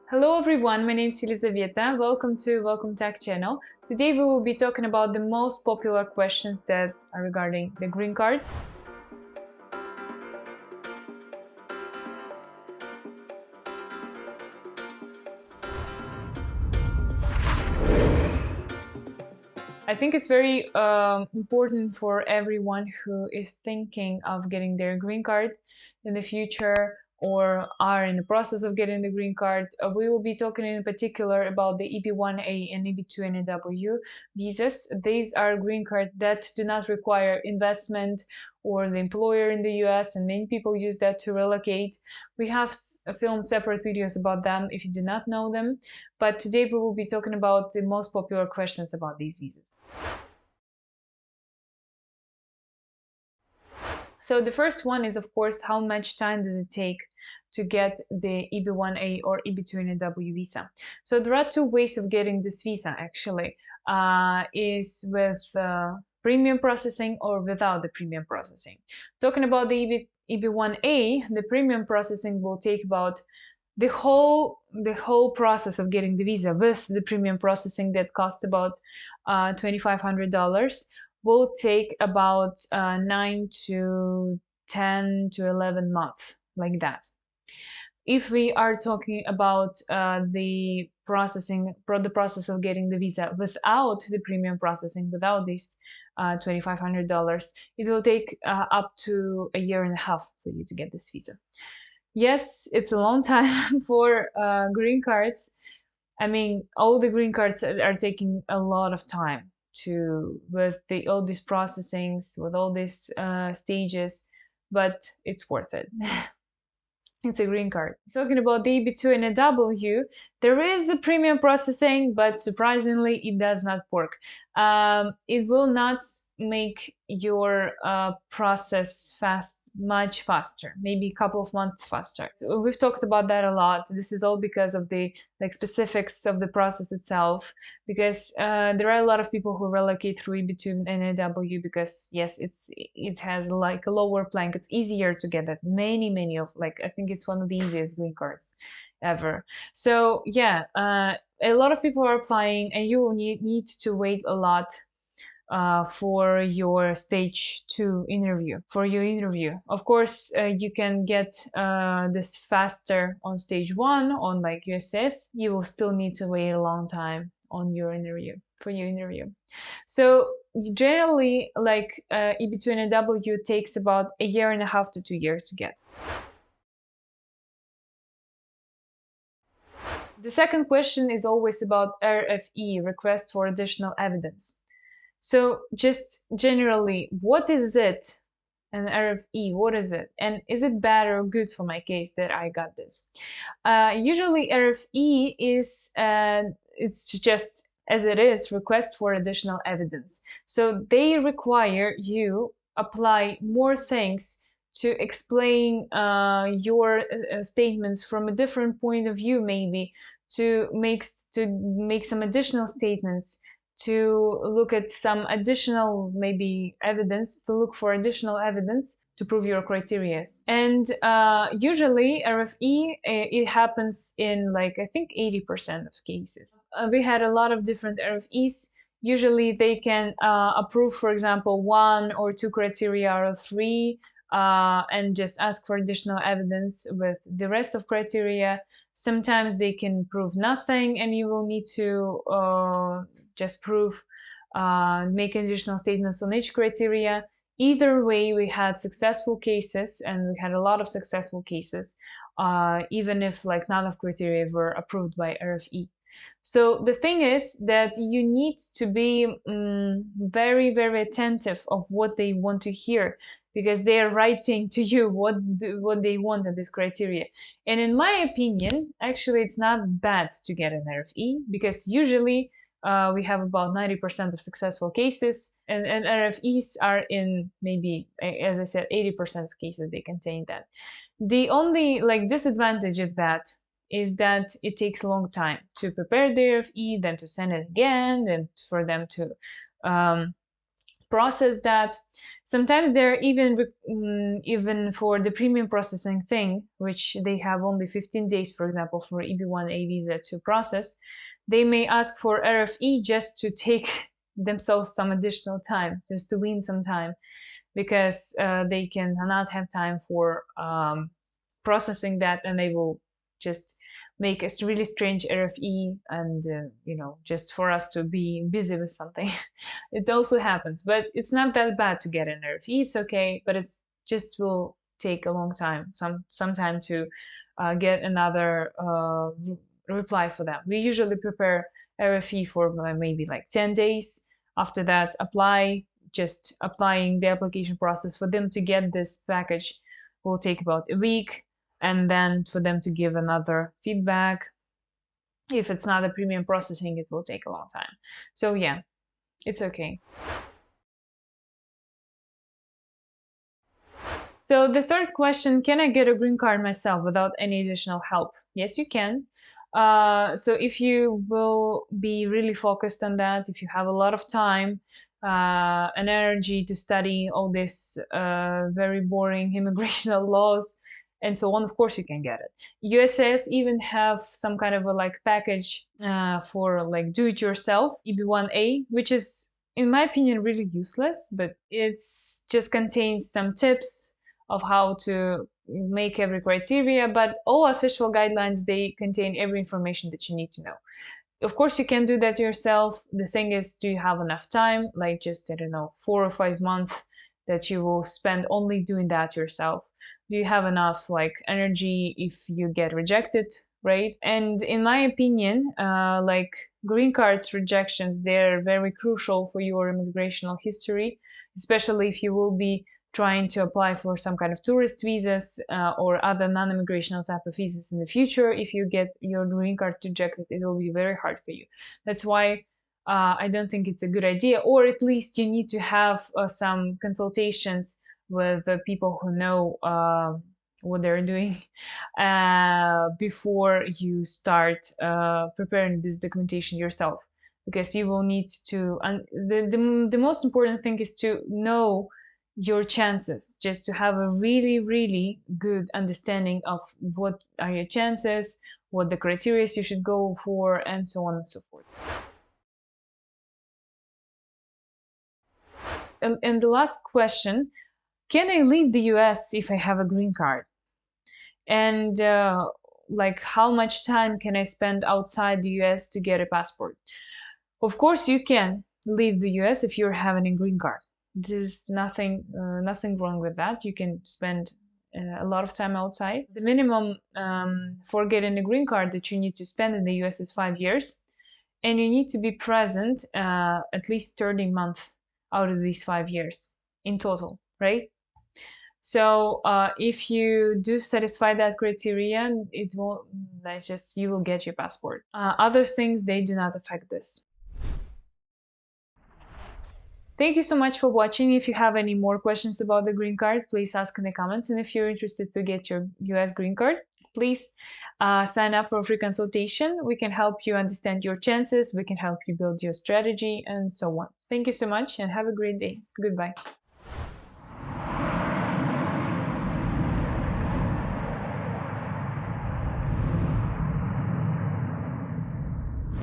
Hello everyone, my name is Elizaveta. Welcome to WelcomeTech channel. Today we will be talking about the most popular questions that are regarding the green card. I think it's very important for everyone who is thinking of getting their green card in the future or are in the process of getting the green card. We will be talking in particular about the EB-1A and EB-2NW visas. These are green cards that do not require investment or the employer in the US, and many people use that to relocate. We have filmed separate videos about them if you do not know them, but today we will be talking about the most popular questions about these visas. So the first one is, of course, how much time does it take to get the EB-1A or EB-2NW visa? So there are two ways of getting this visa, actually, is with premium processing or without the premium processing. Talking about the EB-1A, the premium processing will take about the whole process of getting the visa with the premium processing that costs about $2,500 will take about 9 to 10 to 11 months, like that. If we are talking about the process of getting the visa without the premium processing, without this $2,500, it will take up to a year and a half for you to get this visa. Yes, it's a long time for green cards. I mean, all the green cards are taking a lot of time with all these processings, with all these stages, but it's worth it. It's a green card. Talking about the EB-2NW, there is a premium processing, but surprisingly, it does not work. It will not make your process much faster, maybe a couple of months faster. So we've talked about that a lot. This is all because of the specifics of the process itself, because there are a lot of people who relocate through EB-2NW because yes, it has like a lower plank. It's easier to get that. Many of, like, I think it's one of the easiest green cards ever. So yeah, a lot of people are applying, and you will need to wait a lot for your stage 2 interview. Of course, you can get this faster on stage 1 on like USS. You will still need to wait a long time on your interview. So generally, like EB-2NW takes about a year and a half to 2 years to get. The second question is always about RFE, request for additional evidence. So just generally, what is it? An RFE, what is it? And is it bad or good for my case that I got this? Usually RFE is, it's just as it is, request for additional evidence. So they require you apply more things to explain your statements from a different point of view, maybe to make some additional statements, to look at some additional maybe evidence, to look for additional evidence to prove your criteria. And usually RFE, it happens in like, I think 80% of cases. We had a lot of different RFEs. Usually they can approve, for example, 1 or 2 criteria out of 3, and just ask for additional evidence with the rest of criteria. Sometimes they can prove nothing, and you will need to just make additional statements on each criteria. Either way, we had successful cases, and we had a lot of successful cases, even if like none of criteria were approved by RFE. So the thing is that you need to be very attentive of what they want to hear, because they are writing to you what they want in this criteria. And in my opinion, actually, it's not bad to get an RFE, because usually we have about 90% of successful cases, and RFEs are in maybe, as I said, 80% of cases they contain that. The only like disadvantage of that is that it takes a long time to prepare the RFE, then to send it again, then for them to process that. Sometimes they're even for the premium processing thing, which they have only 15 days, for example, for EB1A visa to process, they may ask for RFE just to take themselves some additional time, just to win some time, because they cannot have time for processing that, and they will just make a really strange RFE, and just for us to be busy with something. It also happens, but it's not that bad to get an RFE. It's okay, but it's just will take a long time, some time to get another reply for them. We usually prepare RFE for maybe like 10 days. After that, applying the application process for them to get this package will take about a week, and then for them to give another feedback. If it's not a premium processing, it will take a long time. So yeah, it's okay. So the third question, can I get a green card myself without any additional help? Yes, you can. So if you will be really focused on that, if you have a lot of time and energy to study all these very boring immigration laws and so on, of course you can get it. USS even have some kind of a like package for like do-it-yourself EB1A, which is in my opinion really useless, but it's just contains some tips of how to make every criteria, but all official guidelines, they contain every information that you need to know. Of course, you can do that yourself. The thing is, do you have enough time? Like just, I don't know, 4 or 5 months that you will spend only doing that yourself? Do you have enough like energy if you get rejected, right? And in my opinion, like green cards rejections, they're very crucial for your immigrational history, especially if you will be trying to apply for some kind of tourist visas or other non-immigrational type of visas in the future. If you get your green card rejected, it will be very hard for you. That's why I don't think it's a good idea, or at least you need to have some consultations with the people who know what they're doing before you start preparing this documentation yourself, because you will need to, the most important thing is to know your chances, just to have a really, really good understanding of what are your chances, what the criteria you should go for, and so on and so forth. And the last question, can I leave the US if I have a green card? And like how much time can I spend outside the US to get a passport? Of course you can leave the US if you're having a green card. There's nothing wrong with that. You can spend a lot of time outside. The minimum for getting a green card that you need to spend in the US is 5 years, and you need to be present at least 30 months out of these 5 years in total, right? So if you do satisfy that criterion, it will you will get your passport. Other things, they do not affect this. Thank you so much for watching. If you have any more questions about the green card, please ask in the comments. And if you're interested to get your US green card, please sign up for a free consultation. We can help you understand your chances. We can help you build your strategy and so on. Thank you so much and have a great day. Goodbye.